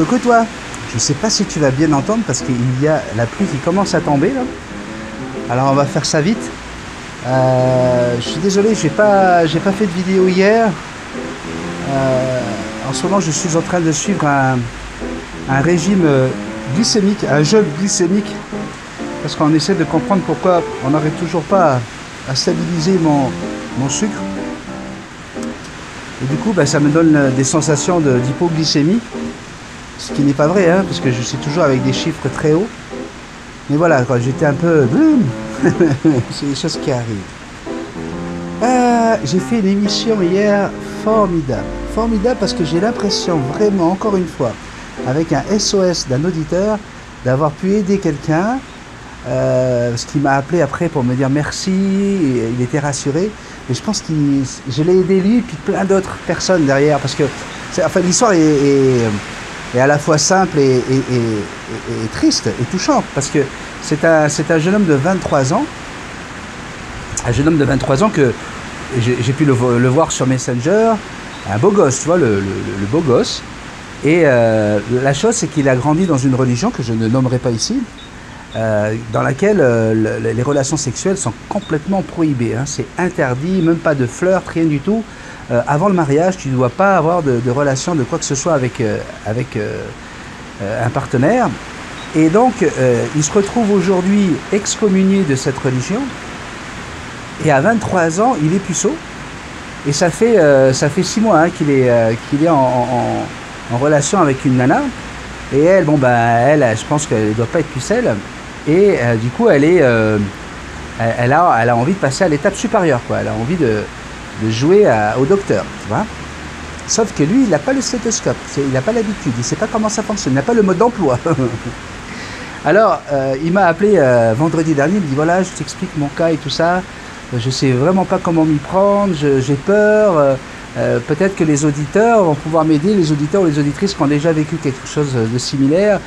Coucou toi, je ne sais pas si tu vas bien entendre parce qu'il y a la pluie qui commence à tomber là. Alors on va faire ça vite. Je suis désolé, j'ai pas fait de vidéo hier. En ce moment je suis en train de suivre un régime glycémique, un jeûne glycémique. Parce qu'on essaie de comprendre pourquoi on n'arrive toujours pas à stabiliser mon sucre. Et du coup ça me donne des sensations d'hypoglycémie. Ce qui n'est pas vrai, hein, parce que je suis toujours avec des chiffres très hauts. Mais voilà, j'étais un peu... c'est des choses qui arrivent. J'ai fait une émission hier formidable. Formidable parce que j'ai l'impression vraiment, encore une fois, avec un SOS d'un auditeur, d'avoir pu aider quelqu'un. Ce qui m'a appelé après pour me dire merci, et il était rassuré. Et je pense que je l'ai aidé lui, puis plein d'autres personnes derrière. Parce que l'histoire est à la fois simple et triste et touchante, parce que c'est un jeune homme de 23 ans, que j'ai pu le voir sur Messenger, un beau gosse, tu vois, le beau gosse, et la chose c'est qu'il a grandi dans une religion que je ne nommerai pas ici, dans laquelle les relations sexuelles sont complètement prohibées, hein. C'est interdit, même pas de flirt, rien du tout. Avant le mariage, tu ne dois pas avoir de relation de quoi que ce soit avec un partenaire. Et donc, il se retrouve aujourd'hui excommunié de cette religion. Et à 23 ans, il est puceau. Et ça fait 6 mois hein, qu'il est en relation avec une nana. Et elle, je pense qu'elle ne doit pas être pucelle. Et du coup, elle a envie de passer à l'étape supérieure, quoi. Elle a envie de jouer au docteur, tu vois. Sauf que lui, il n'a pas le stéthoscope, il n'a pas l'habitude, il ne sait pas comment ça fonctionne, il n'a pas le mode d'emploi. Alors, il m'a appelé vendredi dernier, il me dit voilà, je t'explique mon cas et tout ça, je ne sais vraiment pas comment m'y prendre, j'ai peur, peut-être que les auditeurs vont pouvoir m'aider, les auditeurs ou les auditrices qui ont déjà vécu quelque chose de similaire.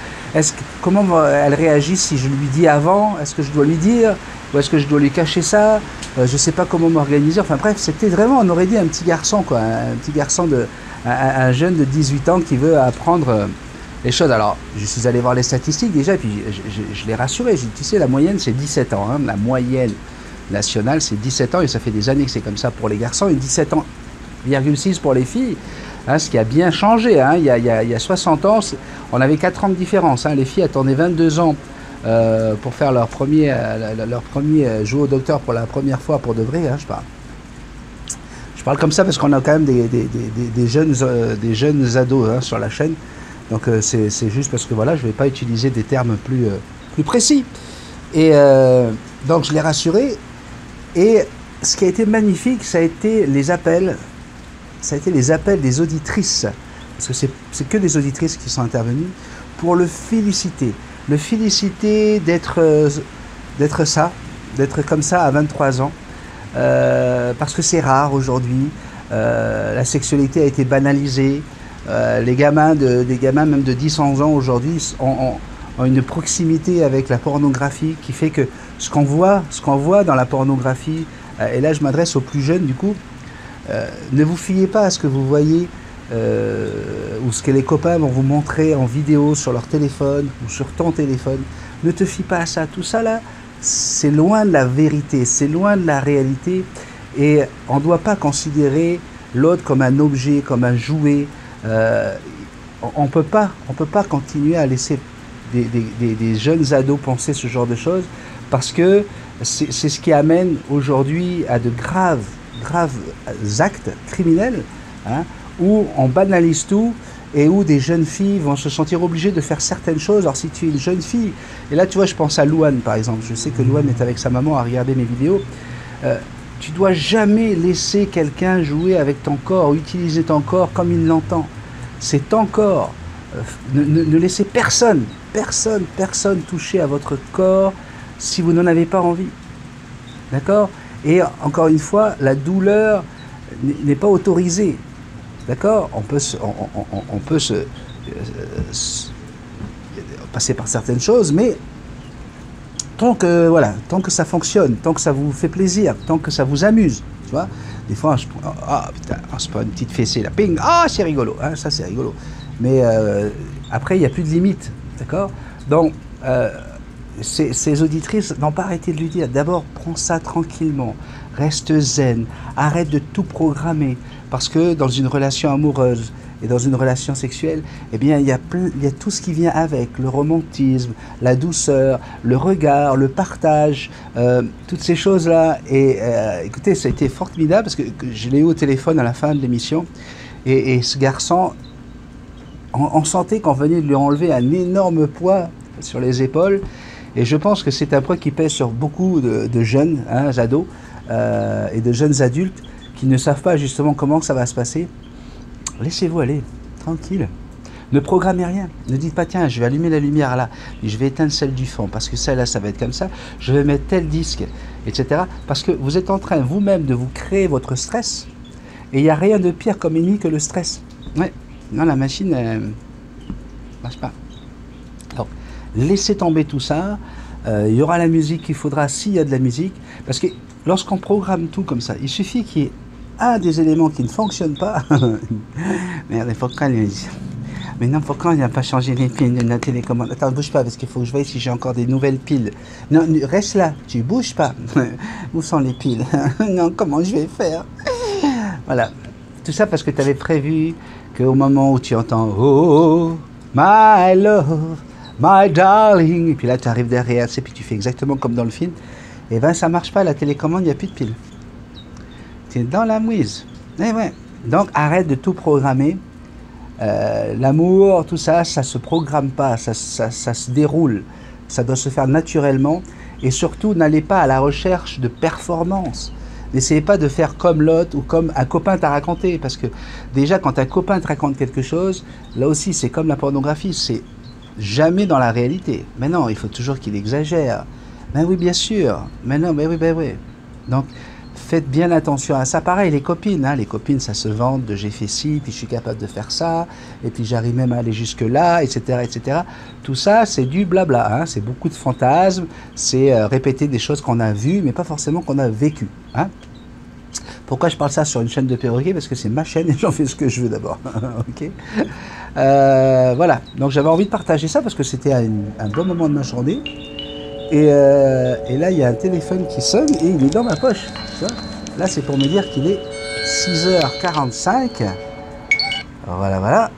Comment elle réagit si je lui dis avant? Est-ce que je dois lui dire? Ou est-ce que je dois lui cacher ça? Je ne sais pas comment m'organiser. Enfin bref, c'était vraiment, on aurait dit un petit garçon, quoi. Un petit garçon, un jeune de 18 ans qui veut apprendre les choses. Alors, je suis allé voir les statistiques déjà, et puis je l'ai rassuré. J'ai dit, tu sais, la moyenne, c'est 17 ans. Hein. La moyenne nationale, c'est 17 ans, et ça fait des années que c'est comme ça pour les garçons, et 17 ans, 6 pour les filles. Hein, ce qui a bien changé. Hein. Il y a 60 ans, on avait 4 ans de différence. Hein. Les filles attendaient 22 ans. Pour faire leur premier jouer au docteur pour la première fois pour de vrai, hein, je parle comme ça parce qu'on a quand même des jeunes ados hein, sur la chaîne, donc c'est juste parce que voilà, je ne vais pas utiliser des termes plus précis, et donc je l'ai rassuré. Et ce qui a été magnifique, ça a été les appels des auditrices, parce que c'est que des auditrices qui sont intervenues pour le féliciter d'être comme ça à 23 ans, parce que c'est rare aujourd'hui. La sexualité a été banalisée. Les gamins même de 10-11 ans aujourd'hui ont une proximité avec la pornographie qui fait que ce qu'on voit dans la pornographie, et là je m'adresse aux plus jeunes du coup, ne vous fiez pas à ce que vous voyez ou ce que les copains vont vous montrer en vidéo sur leur téléphone ou sur ton téléphone. Ne te fie pas à ça. Tout ça là, c'est loin de la vérité, c'est loin de la réalité, et on ne doit pas considérer l'autre comme un objet, comme un jouet. On peut pas continuer à laisser des jeunes ados penser ce genre de choses, parce que c'est ce qui amène aujourd'hui à de graves actes criminels, hein, où on banalise tout et où des jeunes filles vont se sentir obligées de faire certaines choses. Alors si tu es une jeune fille, et là tu vois, je pense à Louane par exemple, je sais que Louane est avec sa maman à regarder mes vidéos, tu dois jamais laisser quelqu'un jouer avec ton corps, utiliser ton corps comme il l'entend. C'est ton corps. Ne laissez personne toucher à votre corps si vous n'en avez pas envie. D'accord? Et encore une fois, la douleur n'est pas autorisée. D'accord? On peut passer par certaines choses, mais tant que ça fonctionne, tant que ça vous fait plaisir, tant que ça vous amuse, tu vois, Des fois, ah putain, on se prend une petite fessée là, ping, ah c'est rigolo, hein, ça c'est rigolo. Mais après, il n'y a plus de limite, d'accord? Donc, ces auditrices n'ont pas arrêté de lui dire, d'abord, prends ça tranquillement, reste zen, arrête de tout programmer, parce que dans une relation amoureuse et dans une relation sexuelle, eh bien, il y a tout ce qui vient avec, le romantisme, la douceur, le regard, le partage, toutes ces choses-là. Et écoutez, ça a été formidable, parce que je l'ai eu au téléphone à la fin de l'émission, et ce garçon, on sentait qu'on venait de lui enlever un énorme poids sur les épaules, et je pense que c'est un poids qui pèse sur beaucoup de jeunes, hein, ados, et de jeunes adultes qui ne savent pas justement comment ça va se passer. Laissez-vous aller, tranquille. Ne programmez rien. Ne dites pas, tiens, je vais allumer la lumière là, et je vais éteindre celle du fond, parce que celle-là, ça va être comme ça, je vais mettre tel disque, etc. Parce que vous êtes en train vous-même de vous créer votre stress, et il n'y a rien de pire comme ennemi que le stress. Ouais. Non, la machine ne marche pas. Donc, laissez tomber tout ça. Il y aura la musique qu'il faudra s'il y a de la musique. Parce que lorsqu'on programme tout comme ça, il suffit qu'il y ait un des éléments qui ne fonctionne pas. Merde, il faut quand même... Mais non, pourquoi il n'a pas changé les piles de la télécommande? Attends, ne bouge pas parce qu'il faut que je voie si j'ai encore des nouvelles piles. Non, reste là, tu bouges pas. Où sont les piles? Non, comment je vais faire? Voilà. Tout ça parce que tu avais prévu qu'au moment où tu entends « Oh, my love, my darling », et puis là tu arrives derrière, et puis tu fais exactement comme dans le film, et ben ça marche pas, la télécommande, il n'y a plus de piles. Tu es dans la mouise. Eh ouais. Donc arrête de tout programmer. L'amour, tout ça, ça se programme pas, ça se déroule. Ça doit se faire naturellement. Et surtout, n'allez pas à la recherche de performance. N'essayez pas de faire comme l'autre ou comme un copain t'a raconté. Parce que déjà, quand un copain te raconte quelque chose, là aussi, c'est comme la pornographie. C'est jamais dans la réalité. Mais non, il faut toujours qu'il exagère. Mais oui, bien sûr. Mais non, mais oui, ben oui. Donc, faites bien attention à ça. Pareil, les copines, hein, ça se vante de j'ai fait ci, puis je suis capable de faire ça, et puis j'arrive même à aller jusque-là, etc., etc. Tout ça, c'est du blabla, hein, c'est beaucoup de fantasmes, c'est répéter des choses qu'on a vues, mais pas forcément qu'on a vécues. Hein. Pourquoi je parle ça sur une chaîne de perroquet? Parce que c'est ma chaîne et j'en fais ce que je veux d'abord. Ok. Voilà, donc j'avais envie de partager ça parce que c'était un bon moment de ma journée. Et là, il y a un téléphone qui sonne et il est dans ma poche. Là, c'est pour me dire qu'il est 6h45. Voilà, voilà.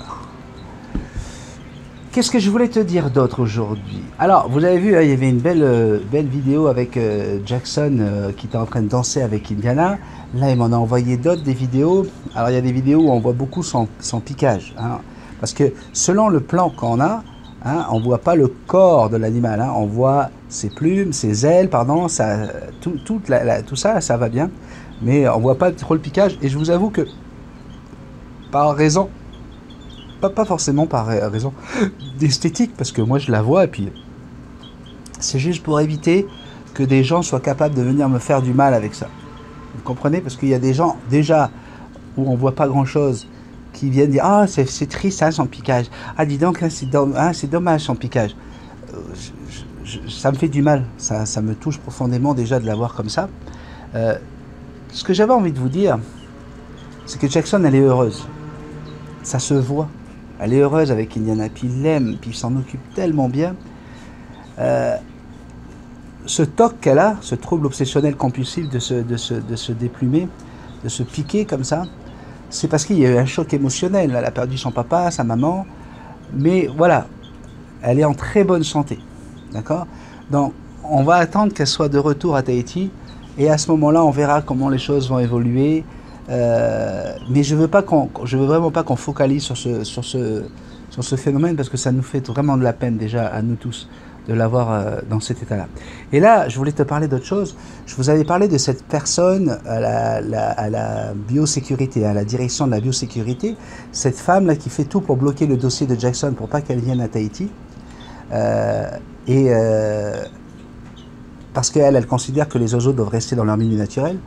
Qu'est-ce que je voulais te dire d'autre aujourd'hui? Alors, vous avez vu, hein, il y avait une belle vidéo avec Jackson qui était en train de danser avec Indiana. Là, il m'en a envoyé d'autres, des vidéos. Alors, il y a des vidéos où on voit beaucoup son piquage. Hein, parce que selon le plan qu'on a, hein, on ne voit pas le corps de l'animal. Hein, on voit ses plumes, ses ailes, pardon, ça, tout ça, ça va bien. Mais on ne voit pas trop le piquage. Et je vous avoue que, par raison... Pas forcément par raison d'esthétique, parce que moi je la vois, et puis c'est juste pour éviter que des gens soient capables de venir me faire du mal avec ça. Vous comprenez? Parce qu'il y a des gens, déjà, où on voit pas grand-chose, qui viennent dire « Ah, c'est triste, hein, son piquage. Ah, dis donc, hein, c'est dommage, son piquage. » Ça me fait du mal, ça me touche profondément déjà de la voir comme ça. Ce que j'avais envie de vous dire, c'est que Jackson, elle est heureuse. Ça se voit. Elle est heureuse avec Indiana, puis il l'aime, puis il s'en occupe tellement bien. Ce TOC qu'elle a, ce trouble obsessionnel compulsif de se déplumer, de se piquer comme ça, c'est parce qu'il y a eu un choc émotionnel. Elle a perdu son papa, sa maman, mais voilà, elle est en très bonne santé. D'accord? Donc, on va attendre qu'elle soit de retour à Tahiti, et à ce moment-là, on verra comment les choses vont évoluer. Mais je veux vraiment pas qu'on focalise sur ce phénomène, parce que ça nous fait vraiment de la peine déjà à nous tous de l'avoir dans cet état-là. Et là, je voulais te parler d'autre chose. Je vous avais parlé de cette personne à la biosécurité, à la direction de la biosécurité, cette femme là qui fait tout pour bloquer le dossier de Jackson pour pas qu'elle vienne à Tahiti, parce qu'elle considère que les oiseaux doivent rester dans leur milieu naturel.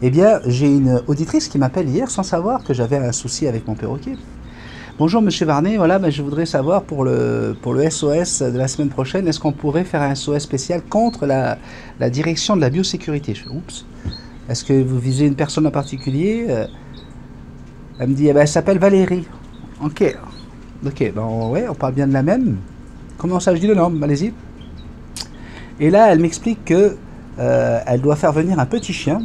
Eh bien, j'ai une auditrice qui m'appelle hier sans savoir que j'avais un souci avec mon perroquet. Bonjour Monsieur Varnet, voilà, ben, je voudrais savoir pour le SOS de la semaine prochaine, est-ce qu'on pourrait faire un SOS spécial contre la direction de la biosécurité? Je fais oups. Est-ce que vous visez une personne en particulier? Elle me dit, eh ben, elle s'appelle Valérie. Ok. Ok, ben ouais, on parle bien de la même. Comment ça, je dis le nom, allez-y. Et là, elle m'explique que elle doit faire venir un petit chien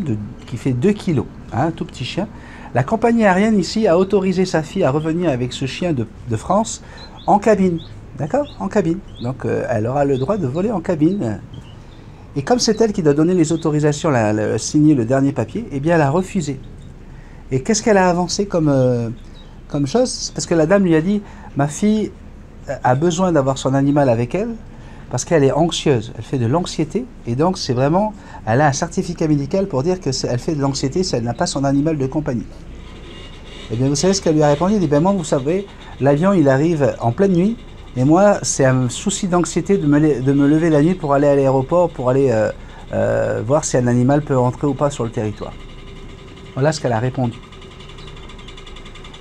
qui fait 2 kilos, hein, un tout petit chien. La compagnie aérienne ici a autorisé sa fille à revenir avec ce chien de France en cabine. D'accord? En cabine. Donc elle aura le droit de voler en cabine. Et comme c'est elle qui doit donner les autorisations, signer le dernier papier, eh bien elle a refusé. Et qu'est-ce qu'elle a avancé comme chose? Parce que la dame lui a dit, ma fille a besoin d'avoir son animal avec elle, parce qu'elle est anxieuse, elle fait de l'anxiété, et donc c'est vraiment, elle a un certificat médical pour dire qu'elle fait de l'anxiété si elle n'a pas son animal de compagnie. Et bien vous savez ce qu'elle lui a répondu? Elle dit, ben moi vous savez, l'avion il arrive en pleine nuit, et moi c'est un souci d'anxiété de me lever la nuit pour aller à l'aéroport, pour aller voir si un animal peut entrer ou pas sur le territoire. Voilà ce qu'elle a répondu.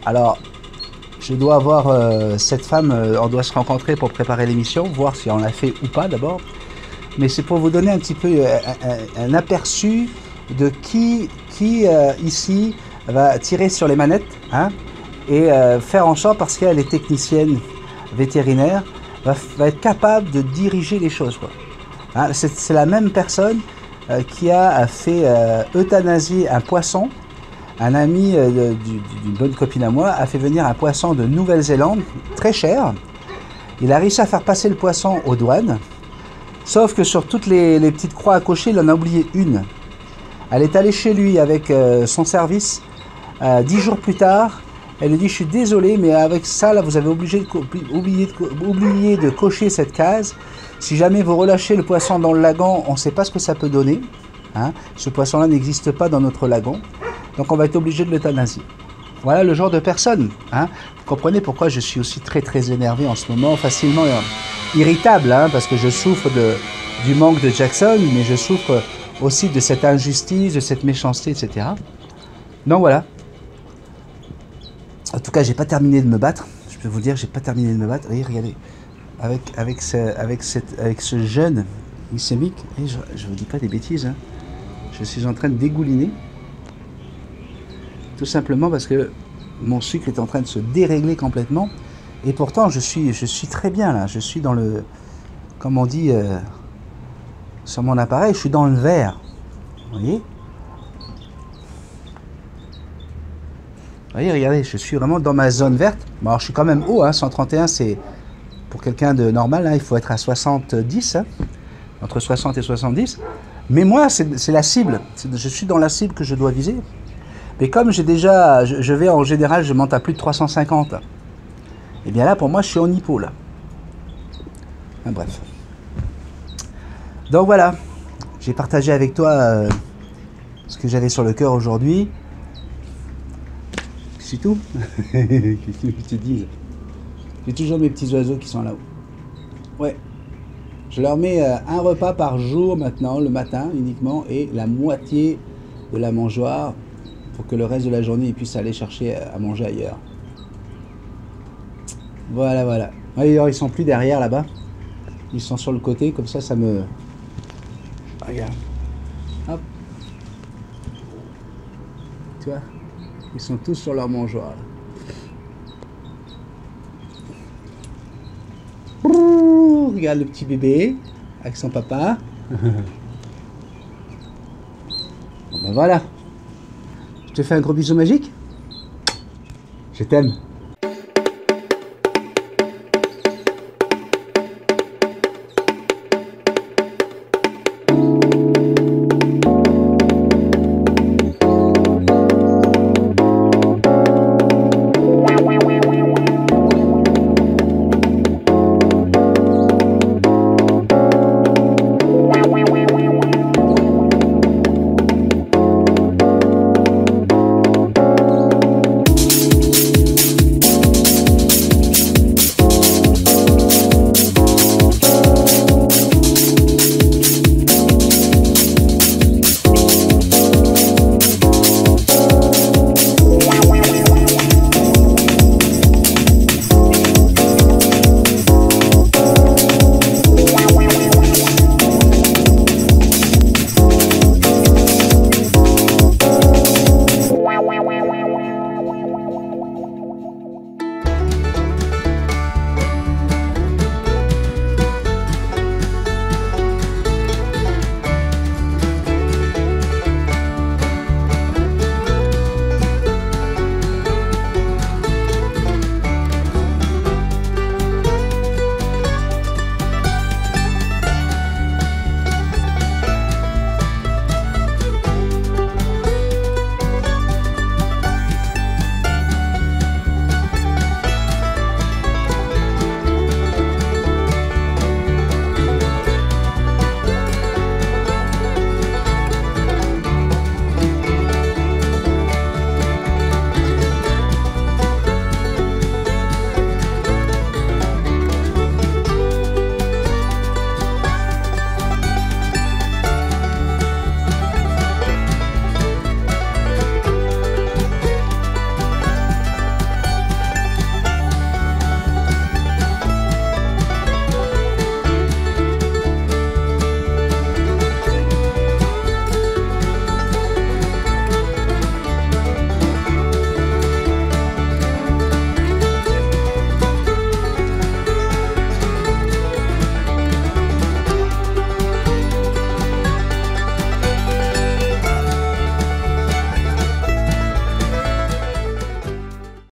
Alors, je dois avoir cette femme, on doit se rencontrer pour préparer l'émission, voir si on l'a fait ou pas d'abord. Mais c'est pour vous donner un petit peu un aperçu de qui ici va tirer sur les manettes, hein, et faire en sorte, parce qu'elle est technicienne vétérinaire, va être capable de diriger les choses, quoi. Hein, c'est la même personne qui a fait euthanasier un poisson. Un ami d'une bonne copine à moi a fait venir un poisson de Nouvelle-Zélande, très cher. Il a réussi à faire passer le poisson aux douanes, sauf que sur toutes les petites croix à cocher, il en a oublié une. Elle est allée chez lui avec son service 10 jours plus tard. Elle lui dit, je suis désolé, mais avec ça, là, vous avez oublié de cocher cette case. Si jamais vous relâchez le poisson dans le lagon, on ne sait pas ce que ça peut donner. Hein. Ce poisson-là n'existe pas dans notre lagon. Donc on va être obligé de l'euthanasier. Voilà le genre de personne. Hein. Vous comprenez pourquoi je suis aussi très énervé en ce moment, facilement irritable, hein, parce que je souffre du manque de Jackson, mais je souffre aussi de cette injustice, de cette méchanceté, etc. Donc voilà. En tout cas, j'ai pas terminé de me battre. Je peux vous dire, j'ai pas terminé de me battre. Voyez, regardez, avec ce jeune glycémique, je vous dis pas des bêtises. Hein. Je suis en train de dégouliner. Tout simplement parce que mon sucre est en train de se dérégler complètement. Et pourtant, je suis très bien là. Je suis dans le... Comme on dit sur mon appareil, je suis dans le vert. Vous voyez? Vous voyez, regardez, je suis vraiment dans ma zone verte. Bon, alors, je suis quand même haut. Hein, 131, c'est... Pour quelqu'un de normal, hein, il faut être à 70. Hein, entre 60 et 70. Mais moi, c'est la cible. Je suis dans la cible que je dois viser. Mais comme j'ai déjà, je vais en général, je monte à plus de 350. Et bien là, pour moi, je suis en hypo, là. Enfin, bref. Donc voilà, j'ai partagé avec toi ce que j'avais sur le cœur aujourd'hui. C'est tout. Qu'est-ce que tu dis? J'ai toujours mes petits oiseaux qui sont là-haut. Ouais. Je leur mets un repas par jour maintenant, le matin uniquement, et la moitié de la mangeoire, pour que le reste de la journée, ils puissent aller chercher à manger ailleurs. Voilà, voilà. D'ailleurs, ils sont plus derrière là-bas. Ils sont sur le côté, comme ça me... Regarde. Hop. Tu vois? Ils sont tous sur leur mangeoire. Regarde le petit bébé avec son papa. Bon ben voilà. Je te fais un gros bisou magique. Je t'aime.